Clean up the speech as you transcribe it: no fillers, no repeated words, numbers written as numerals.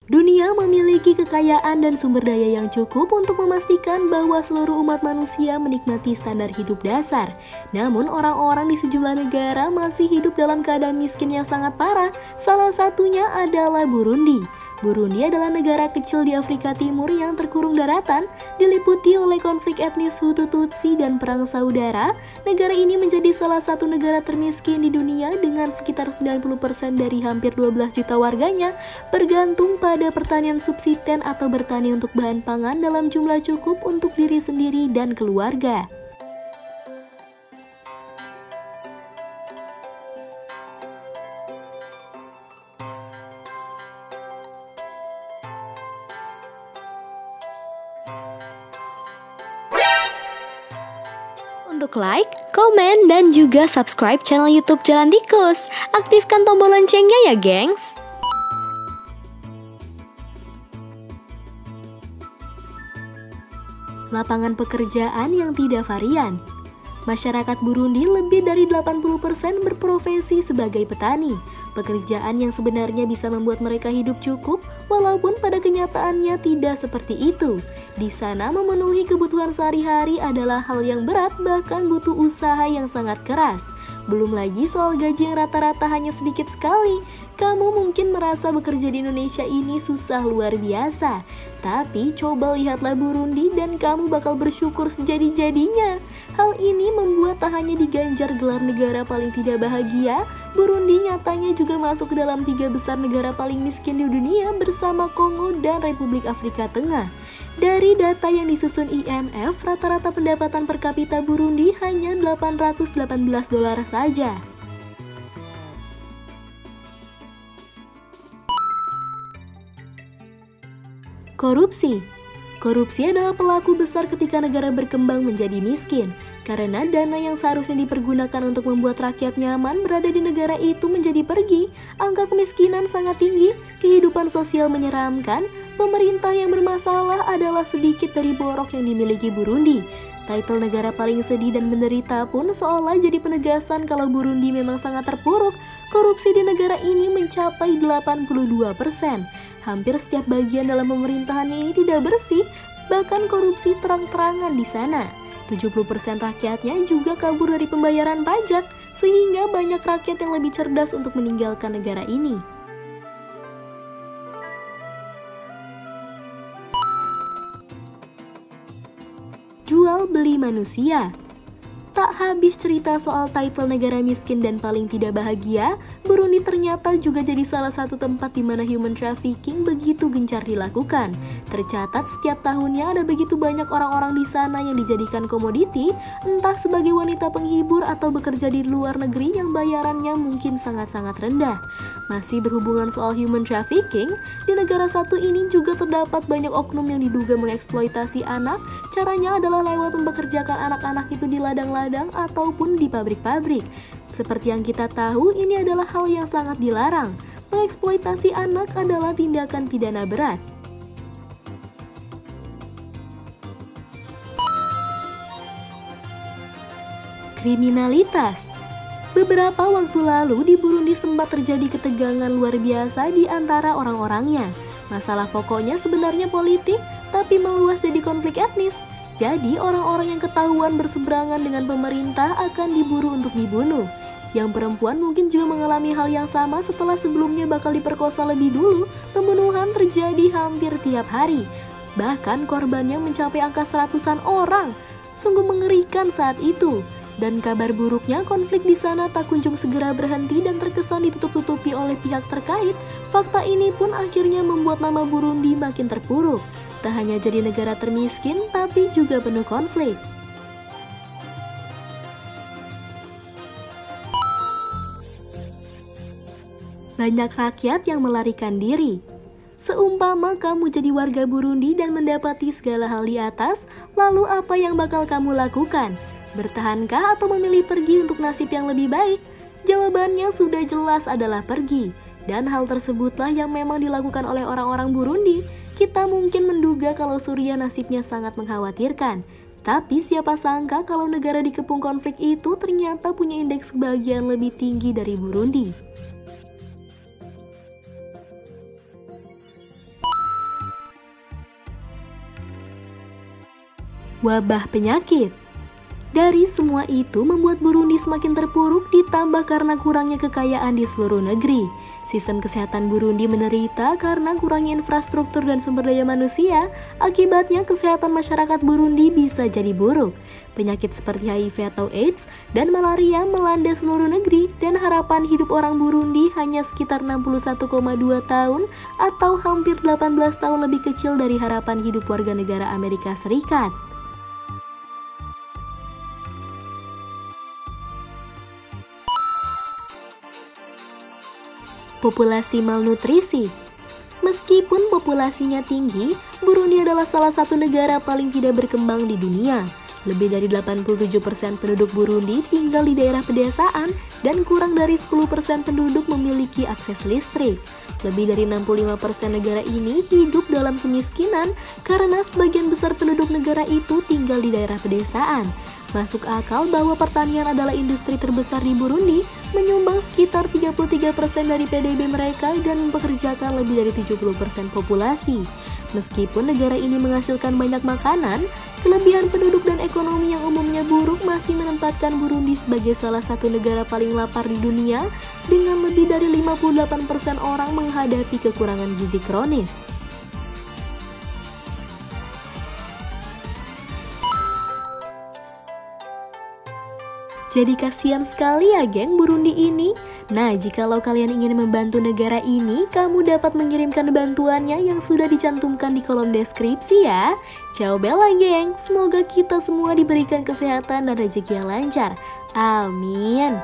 Dunia memiliki kekayaan dan sumber daya yang cukup untuk memastikan bahwa seluruh umat manusia menikmati standar hidup dasar. Namun orang-orang di sejumlah negara masih hidup dalam keadaan miskin yang sangat parah. Salah satunya adalah Burundi. Burundi adalah negara kecil di Afrika Timur yang terkurung daratan, diliputi oleh konflik etnis Hutu-Tutsi dan perang saudara. Negara ini menjadi salah satu negara termiskin di dunia dengan sekitar 90% dari hampir 12 juta warganya bergantung pada pertanian subsisten atau bertani untuk bahan pangan dalam jumlah cukup untuk diri sendiri dan keluarga. Untuk like, komen, dan juga subscribe channel YouTube Jalan Tikus. Aktifkan tombol loncengnya ya, gengs! Lapangan pekerjaan yang tidak varian. Masyarakat Burundi lebih dari 80% berprofesi sebagai petani. Pekerjaan yang sebenarnya bisa membuat mereka hidup cukup, walaupun pada kenyataannya tidak seperti itu. Di sana memenuhi kebutuhan sehari-hari adalah hal yang berat, bahkan butuh usaha yang sangat keras. Belum lagi soal gaji yang rata-rata hanya sedikit sekali. Kamu mungkin merasa bekerja di Indonesia ini susah luar biasa. Tapi coba lihatlah Burundi dan kamu bakal bersyukur sejadi-jadinya. Hal ini membuat tak hanya diganjar gelar negara paling tidak bahagia, Burundi nyatanya juga masuk ke dalam 3 besar negara paling miskin di dunia bersama Kongo dan Republik Afrika Tengah. Dari data yang disusun IMF, rata-rata pendapatan per kapita Burundi hanya $818 saja. Korupsi. Korupsi adalah pelaku besar ketika negara berkembang menjadi miskin, karena dana yang seharusnya dipergunakan untuk membuat rakyat nyaman berada di negara itu menjadi pergi. Angka kemiskinan sangat tinggi, kehidupan sosial menyeramkan, pemerintah yang bermasalah adalah sedikit dari borok yang dimiliki Burundi. Title negara paling sedih dan menderita pun seolah jadi penegasan kalau Burundi memang sangat terpuruk. Korupsi di negara ini mencapai 82%. Hampir setiap bagian dalam pemerintahannya ini tidak bersih, bahkan korupsi terang-terangan di sana. 70% rakyatnya juga kabur dari pembayaran pajak, sehingga banyak rakyat yang lebih cerdas untuk meninggalkan negara ini. Jual beli manusia. Tak habis cerita soal title negara miskin dan paling tidak bahagia, Burundi ternyata juga jadi salah satu tempat di mana human trafficking begitu gencar dilakukan. Tercatat setiap tahunnya ada begitu banyak orang-orang di sana yang dijadikan komoditi, entah sebagai wanita penghibur atau bekerja di luar negeri yang bayarannya mungkin sangat-sangat rendah. Masih berhubungan soal human trafficking, di negara satu ini juga terdapat banyak oknum yang diduga mengeksploitasi anak. Caranya adalah lewat mempekerjakan anak-anak itu di ladang-ladang ataupun di pabrik-pabrik. Seperti yang kita tahu, ini adalah hal yang sangat dilarang. Mengeksploitasi anak adalah tindakan pidana berat. Kriminalitas. Beberapa waktu lalu di Burundi sempat terjadi ketegangan luar biasa di antara orang-orangnya. Masalah pokoknya sebenarnya politik, tapi meluas jadi konflik etnis. Jadi orang-orang yang ketahuan berseberangan dengan pemerintah akan diburu untuk dibunuh. Yang perempuan mungkin juga mengalami hal yang sama setelah sebelumnya bakal diperkosa lebih dulu. Pembunuhan terjadi hampir tiap hari. Bahkan korbannya mencapai angka 100-an orang. Sungguh mengerikan saat itu. Dan kabar buruknya, konflik di sana tak kunjung segera berhenti dan terkesan ditutup-tutupi oleh pihak terkait. Fakta ini pun akhirnya membuat nama Burundi makin terpuruk. Tak hanya jadi negara termiskin, tapi juga penuh konflik. Banyak rakyat yang melarikan diri. Seumpama kamu jadi warga Burundi dan mendapati segala hal di atas, lalu apa yang bakal kamu lakukan? Bertahankah atau memilih pergi untuk nasib yang lebih baik? Jawabannya sudah jelas adalah pergi. Dan hal tersebutlah yang memang dilakukan oleh orang-orang Burundi. Kita mungkin menduga kalau Suriah nasibnya sangat mengkhawatirkan. Tapi siapa sangka kalau negara dikepung konflik itu ternyata punya indeks kebahagiaan lebih tinggi dari Burundi. Wabah penyakit. Dari semua itu membuat Burundi semakin terpuruk ditambah karena kurangnya kekayaan di seluruh negeri. Sistem kesehatan Burundi menderita karena kurangnya infrastruktur dan sumber daya manusia. Akibatnya kesehatan masyarakat Burundi bisa jadi buruk. Penyakit seperti HIV atau AIDS dan malaria melanda seluruh negeri dan harapan hidup orang Burundi hanya sekitar 61,2 tahun atau hampir 18 tahun lebih kecil dari harapan hidup warga negara Amerika Serikat. Populasi malnutrisi. Meskipun populasinya tinggi, Burundi adalah salah satu negara paling tidak berkembang di dunia. Lebih dari 87% penduduk Burundi tinggal di daerah pedesaan dan kurang dari 10% penduduk memiliki akses listrik. Lebih dari 65% negara ini hidup dalam kemiskinan karena sebagian besar penduduk negara itu tinggal di daerah pedesaan. Masuk akal bahwa pertanian adalah industri terbesar di Burundi, menyumbang sekitar 33% dari PDB mereka dan mempekerjakan lebih dari 70% populasi. Meskipun negara ini menghasilkan banyak makanan, kelebihan penduduk dan ekonomi yang umumnya buruk masih menempatkan Burundi sebagai salah satu negara paling lapar di dunia dengan lebih dari 58% orang menghadapi kekurangan gizi kronis. Jadi kasihan sekali ya geng Burundi ini. Nah, jikalau kalian ingin membantu negara ini, kamu dapat mengirimkan bantuannya yang sudah dicantumkan di kolom deskripsi ya. Ciao bella geng, semoga kita semua diberikan kesehatan dan rezeki yang lancar. Amin.